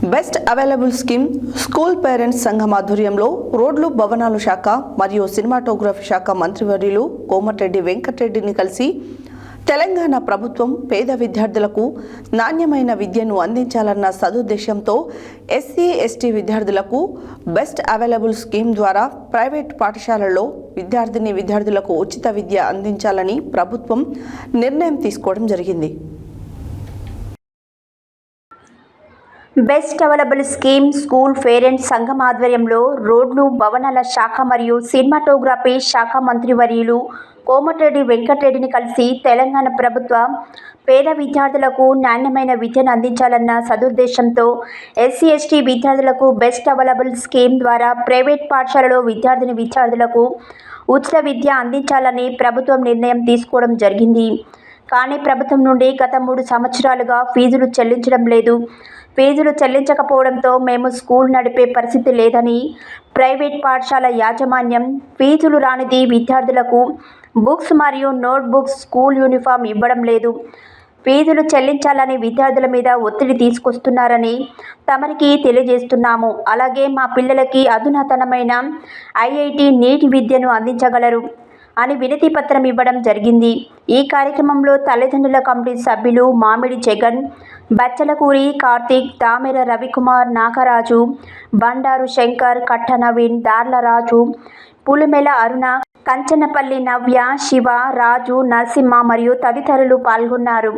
Best available scheme school parents సంఘం ఆధ్వర్యంలో రోడ్లు భవనాల శాఖ మరియు సినిమాటోగ్రఫీ శాఖ మంత్రివర్యులు కోమటిరెడ్డి వెంకటరెడ్డిని కలిసి తెలంగాణ ప్రభుత్వం పేద విద్యార్థులకు నాణ్యమైన విద్యను అందించాలన్న సదుద్దేశంతో ఎస్సీ ఎస్టీ విద్యార్థులకు బెస్ట్ అవైలబుల్ స్కీమ్ ద్వారా ప్రైవేట్ పాఠశాలల్లో విద్యార్థులకు ఉచిత విద్య అందించాలని ప్రభుత్వం నిర్ణయం తీసుకోవడం జరిగింది. Best available scheme school parents సంఘం ఆధ్వర్యంలో రోడ్లు భవనాల శాఖ మరియు సినిమాటోగ్రఫీ శాఖ మంత్రివర్యులు కోమటిరెడ్డి వెంకటరెడ్డిని కలిసి తెలంగాణ ప్రభుత్వ పేద విద్యార్థులకు నాణ్యమైన విద్యను అందించాలన్న సదుద్దేశంతో ఎస్సీ ఎస్టీ విద్యార్థులకు బెస్ట్ అవైలబుల్ స్కీమ్ ద్వారా ప్రైవేట్ పాఠశాలలో విద్యార్థులకు ఉచిత విద్య అందించాలని ప్రభుత్వం నిర్ణయం తీసుకోవడం జరిగింది. కానీ ప్రభుత్వం నుండి గత 3 సంవత్సరాలుగా ఫీజులు చెల్లించడం లేదు. ఫీజులు చెల్లించకపోవడంతో మేము స్కూల్ నడిపే పరిస్థితి లేదని ప్రైవేట్ పాఠశాల యాజమాన్యం ఫీజులు రానిది విద్యార్థులకు బుక్స్ మరియు నోట్ బుక్స్ స్కూల్ యూనిఫామ్ ఇవ్వడం లేదు. ఫీజులు చెల్లించాలని విద్యార్థుల మీద ఒత్తిడి తీసుకొస్తున్నారని తమరికి తెలియజేస్తున్నాము. అలాగే మా పిల్లలకి అధునాతనమైన ఐఐటి నీట్ విద్యను అందించగలరు అని వినతి పత్రం ఇవ్వడం జరిగింది. ఈ కార్యక్రమంలో తల్లిదండ్రుల కమిటీ సభ్యులు మామిడి జగన్, బచ్చలకూరి కార్తీక్, దామెర రవికుమార్, నాగరాజు, బండారు శంకర్, కట్ట నవీన్, దార్ల రాజు, పులిమెల అరుణ, కంచనపల్లి నవ్య, శివ, రాజు, నరసింహ మరియు తదితరులు పాల్గొన్నారు.